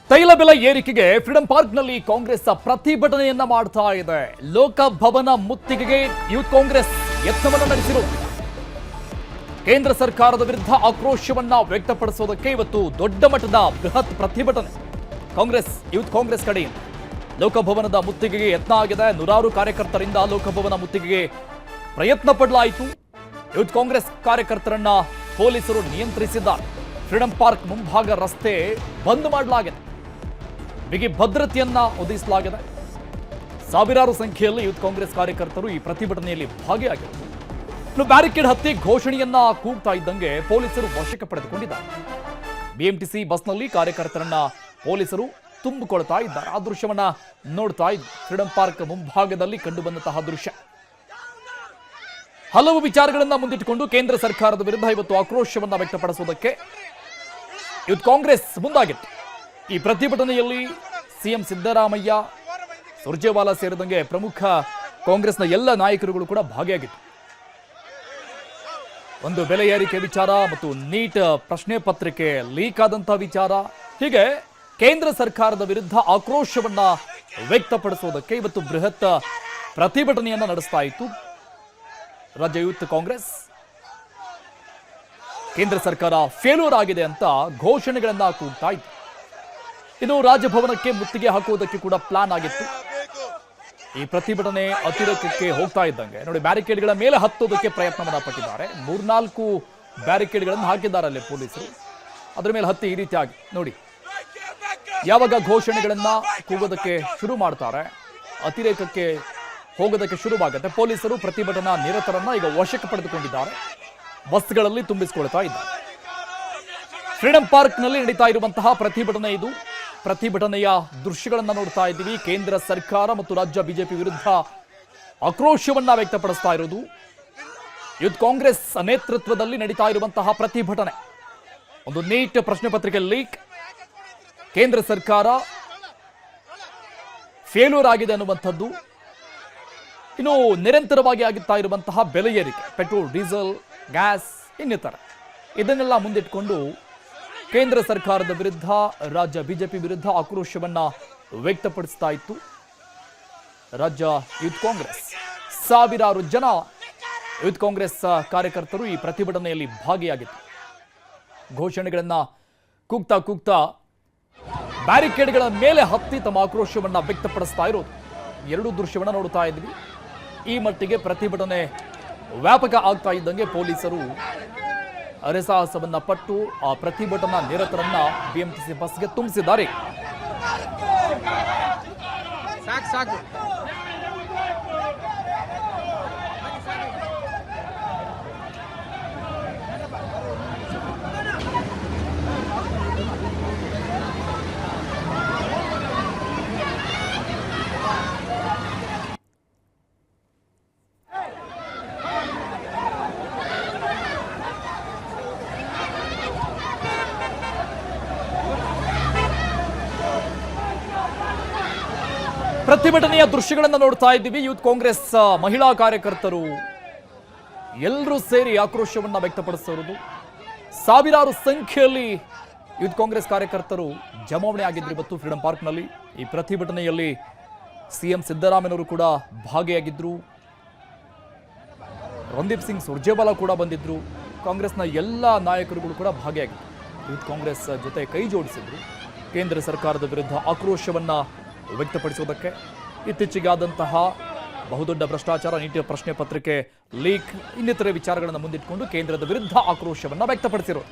ತೈಲ ಬೆಲೆ ಏರಿಕೆಗೆ ಫ್ರೀಡಂ ಪಾರ್ಕ್ನಲ್ಲಿ ಕಾಂಗ್ರೆಸ್ ಪ್ರತಿಭಟನೆಯನ್ನ ಮಾಡ್ತಾ ಇದೆ. ಲೋಕಭವನ ಮುತ್ತಿಗೆಗೆ ಯೂತ್ ಕಾಂಗ್ರೆಸ್ ಯತ್ನವನ್ನು ನಡೆಸಿರುವುದು. ಕೇಂದ್ರ ಸರ್ಕಾರದ ವಿರುದ್ಧ ಆಕ್ರೋಶವನ್ನ ವ್ಯಕ್ತಪಡಿಸೋದಕ್ಕೆ ಇವತ್ತು ದೊಡ್ಡ ಮಟ್ಟದ ಬೃಹತ್ ಪ್ರತಿಭಟನೆ ಯೂತ್ ಕಾಂಗ್ರೆಸ್ ಕಡೆಯಿಂದ ಲೋಕಭವನದ ಮುತ್ತಿಗೆಗೆ ಯತ್ನ ಆಗಿದೆ. ನೂರಾರು ಕಾರ್ಯಕರ್ತರಿಂದ ಲೋಕಭವನ ಮುತ್ತಿಗೆಗೆ ಪ್ರಯತ್ನ ಪಡಲಾಯಿತು. ಯೂತ್ ಕಾಂಗ್ರೆಸ್ ಕಾರ್ಯಕರ್ತರನ್ನ ಪೊಲೀಸರು ನಿಯಂತ್ರಿಸಿದ್ದಾರೆ. ಫ್ರೀಡಂ ಪಾರ್ಕ್ ಮುಂಭಾಗ ರಸ್ತೆ ಬಂದ್ ಮಾಡಲಾಗಿದೆ. ಬಿಗಿ ಭದ್ರತೆಯನ್ನ ಒದಗಿಸಲಾಗಿದೆ. ಸಾವಿರಾರು ಸಂಖ್ಯೆಯಲ್ಲಿ ಯೂತ್ ಕಾಂಗ್ರೆಸ್ ಕಾರ್ಯಕರ್ತರು ಈ ಪ್ರತಿಭಟನೆಯಲ್ಲಿ ಭಾಗಿಯಾಗಿದ್ದರು. ಬ್ಯಾರಿಕೇಡ್ ಹತ್ತಿ ಘೋಷಣೆಯನ್ನ ಕೂಗ್ತಾ ಇದ್ದಂಗೆ ಪೊಲೀಸರು ವಶಕ್ಕೆ ಪಡೆದುಕೊಂಡಿದ್ದಾರೆ. ಬಿಎಂಟಿಸಿ ಬಸ್ನಲ್ಲಿ ಕಾರ್ಯಕರ್ತರನ್ನ ಪೊಲೀಸರು ತುಂಬಿಕೊಳ್ತಾ ಇದ್ದಾರೆ. ಆ ದೃಶ್ಯವನ್ನ ನೋಡ್ತಾ ಇದ್ದರು. ಫ್ರೀಡಂ ಪಾರ್ಕ್ ಮುಂಭಾಗದಲ್ಲಿ ಕಂಡುಬಂದಂತಹ ದೃಶ್ಯ. ಹಲವು ವಿಚಾರಗಳನ್ನ ಮುಂದಿಟ್ಟುಕೊಂಡು ಕೇಂದ್ರ ಸರ್ಕಾರದ ವಿರುದ್ಧ ಇವತ್ತು ಆಕ್ರೋಶವನ್ನ ವ್ಯಕ್ತಪಡಿಸುವುದಕ್ಕೆ ಯೂತ್ ಕಾಂಗ್ರೆಸ್ ಮುಂದಾಗಿತ್ತು. ಈ ಪ್ರತಿಭಟನೆಯಲ್ಲಿ ಸಿಎಂ ಸಿದ್ದರಾಮಯ್ಯ, ಸುರ್ಜೇವಾಲಾ ಸೇರಿದಂಗೆ ಪ್ರಮುಖ ಕಾಂಗ್ರೆಸ್ನ ಎಲ್ಲ ನಾಯಕರುಗಳು ಕೂಡ ಭಾಗಿಯಾಗಿತ್ತು. ಒಂದು ಬೆಲೆ ಏರಿಕೆ ವಿಚಾರ ಮತ್ತು ನೀಟ್ ಪ್ರಶ್ನೆ ಪತ್ರಿಕೆ ಲೀಕ್ ಆದಂತಹ ವಿಚಾರ, ಹೀಗೆ ಕೇಂದ್ರ ಸರ್ಕಾರದ ವಿರುದ್ಧ ಆಕ್ರೋಶವನ್ನ ವ್ಯಕ್ತಪಡಿಸುವುದಕ್ಕೆ ಇವತ್ತು ಬೃಹತ್ ಪ್ರತಿಭಟನೆಯನ್ನ ನಡೆಸ್ತಾ ಇತ್ತು ರಾಜ್ಯ ಯೂತ್ ಕಾಂಗ್ರೆಸ್. ಕೇಂದ್ರ ಸರ್ಕಾರ ಫೇಲ್ಯೂರ್ ಆಗಿದೆ ಅಂತ ಘೋಷಣೆಗಳನ್ನ ಕೂಗ್ತಾ ಇತ್ತು. ಇದು ರಾಜಭವನಕ್ಕೆ ಮುತ್ತಿಗೆ ಹಾಕುವುದಕ್ಕೆ ಕೂಡ ಪ್ಲಾನ್ ಆಗಿತ್ತು. ಈ ಪ್ರತಿಭಟನೆ ಅತಿರೇಕಕ್ಕೆ ಹೋಗ್ತಾ ಇದ್ದಂಗೆ ನೋಡಿ, ಬ್ಯಾರಿಕೇಡ್ಗಳ ಮೇಲೆ ಹತ್ತೋದಕ್ಕೆ ಪ್ರಯತ್ನವನ್ನ ಪಟ್ಟಿದ್ದಾರೆ. 3-4 ಬ್ಯಾರಿಕೇಡ್ಗಳನ್ನು ಹಾಕಿದ್ದಾರೆ ಅಲ್ಲಿ ಪೊಲೀಸರು. ಅದರ ಮೇಲೆ ಹತ್ತಿ ಈ ರೀತಿಯಾಗಿ ನೋಡಿ, ಯಾವಾಗ ಘೋಷಣೆಗಳನ್ನ ಕೂಗೋದಕ್ಕೆ ಶುರು ಮಾಡ್ತಾರೆ, ಅತಿರೇಕಕ್ಕೆ ಹೋಗೋದಕ್ಕೆ ಶುರುವಾಗುತ್ತೆ. ಪೊಲೀಸರು ಪ್ರತಿಭಟನಾ ನಿರತರನ್ನ ಈಗ ವಶಕ್ಕೆ ಪಡೆದುಕೊಂಡಿದ್ದಾರೆ. ಬಸ್ಗಳಲ್ಲಿ ತುಂಬಿಸಿಕೊಳ್ತಾ ಇದ್ದಾರೆ. ಫ್ರೀಡಂ ಪಾರ್ಕ್ ನಲ್ಲಿ ನಡೀತಾ ಇರುವಂತಹ ಪ್ರತಿಭಟನೆ ಇದು. ಪ್ರತಿಭಟನೆಯ ದೃಶ್ಯಗಳನ್ನ ನೋಡ್ತಾ ಇದ್ದೀವಿ. ಕೇಂದ್ರ ಸರ್ಕಾರ ಮತ್ತು ರಾಜ್ಯ ಬಿಜೆಪಿ ವಿರುದ್ಧ ಆಕ್ರೋಶವನ್ನ ವ್ಯಕ್ತಪಡಿಸ್ತಾ ಇರೋದು. ಯೂತ್ ಕಾಂಗ್ರೆಸ್ ನೇತೃತ್ವದಲ್ಲಿ ನಡೀತಾ ಇರುವಂತಹ ಪ್ರತಿಭಟನೆ. ಒಂದು ನೀಟ್ ಪ್ರಶ್ನೆ ಪತ್ರಿಕೆ ಲೀಕ್, ಕೇಂದ್ರ ಸರ್ಕಾರ ಫೇಲ್ಯೂರ್ ಆಗಿದೆ ಅನ್ನುವಂಥದ್ದು, ಇನ್ನು ನಿರಂತರವಾಗಿ ಆಗುತ್ತಾ ಇರುವಂತಹ ಬೆಲೆ ಏರಿಕೆ, ಪೆಟ್ರೋಲ್, ಡೀಸೆಲ್, ಗ್ಯಾಸ್ ಇನ್ನಿತರ, ಇದನ್ನೆಲ್ಲ ಮುಂದಿಟ್ಟುಕೊಂಡು ಕೇಂದ್ರ ಸರ್ಕಾರದ ವಿರುದ್ಧ ರಾಜ್ಯ ಬಿಜೆಪಿ ವಿರುದ್ಧ ಆಕ್ರೋಶವನ್ನ ವ್ಯಕ್ತಪಡಿಸ್ತಾ ಇತ್ತು ರಾಜ್ಯ ಯೂತ್ ಕಾಂಗ್ರೆಸ್. ಸಾವಿರಾರು ಜನ ಯೂತ್ ಕಾಂಗ್ರೆಸ್ ಕಾರ್ಯಕರ್ತರು ಈ ಪ್ರತಿಭಟನೆಯಲ್ಲಿ ಭಾಗಿಯಾಗಿತ್ತು. ಘೋಷಣೆಗಳನ್ನ ಕೂಗ್ತಾ ಬ್ಯಾರಿಕೇಡ್ಗಳ ಮೇಲೆ ಹತ್ತಿ ತಮ್ಮ ಆಕ್ರೋಶವನ್ನ ವ್ಯಕ್ತಪಡಿಸ್ತಾ ಇರೋದು. ಎರಡು ದೃಶ್ಯವನ್ನ ನೋಡ್ತಾ ಇದ್ವಿ. ಈ ಮಟ್ಟಿಗೆ ಪ್ರತಿಭಟನೆ ವ್ಯಾಪಕ ಆಗ್ತಾ ಇದ್ದಂಗೆ ಪೊಲೀಸರು ಅರೆಸಾಹಸವನ್ನ ಪಟ್ಟು ಆ ಪ್ರತಿಭಟನಾ ನಿರತರನ್ನ ಬಿಎಂಟಿಸಿ ಬಸ್ಗೆ ತುಂಬಿಸಿದ್ದಾರೆ. ಸಾಕು ಪ್ರತಿಭಟನೆಯ ದೃಶ್ಯಗಳನ್ನು ನೋಡ್ತಾ ಇದ್ದೀವಿ. ಯೂತ್ ಕಾಂಗ್ರೆಸ್ ಮಹಿಳಾ ಕಾರ್ಯಕರ್ತರು ಎಲ್ಲರೂ ಸೇರಿ ಆಕ್ರೋಶವನ್ನ ವ್ಯಕ್ತಪಡಿಸಿರುವುದು. ಸಾವಿರಾರು ಸಂಖ್ಯೆಯಲ್ಲಿ ಯೂತ್ ಕಾಂಗ್ರೆಸ್ ಕಾರ್ಯಕರ್ತರು ಜಮಾವಣೆ ಆಗಿದ್ರು ಇವತ್ತು ಫ್ರೀಡಂ ಪಾರ್ಕ್ನಲ್ಲಿ. ಈ ಪ್ರತಿಭಟನೆಯಲ್ಲಿ ಸಿಎಂ ಸಿದ್ದರಾಮಯ್ಯನವರು ಕೂಡ ಭಾಗಿಯಾಗಿದ್ರು. ರಣದೀಪ್ ಸಿಂಗ್ ಸುರ್ಜೇವಾಲಾ ಕೂಡ ಬಂದಿದ್ರು. ಕಾಂಗ್ರೆಸ್ನ ಎಲ್ಲ ನಾಯಕರುಗಳು ಕೂಡ ಭಾಗಿಯಾಗಿದ್ರು. ಯೂತ್ ಕಾಂಗ್ರೆಸ್ ಜೊತೆ ಕೈ ಜೋಡಿಸಿದ್ರು ಕೇಂದ್ರ ಸರ್ಕಾರದ ವಿರುದ್ಧ ಆಕ್ರೋಶವನ್ನ ವ್ಯಕ್ತಪಡಿಸುವುದಕ್ಕೆ. ಇತ್ತೀಚೆಗೆ ಆದಂತಹ ಬಹುದೊಡ್ಡ ಭ್ರಷ್ಟಾಚಾರ, ನೀಟ್ ಪ್ರಶ್ನೆ ಪತ್ರಿಕೆ ಲೀಕ್ ಇನ್ನಿತರೆ ವಿಚಾರಗಳನ್ನು ಮುಂದಿಟ್ಟುಕೊಂಡು ಕೇಂದ್ರದ ವಿರುದ್ಧ ಆಕ್ರೋಶವನ್ನ ವ್ಯಕ್ತಪಡಿಸಿರೋದು.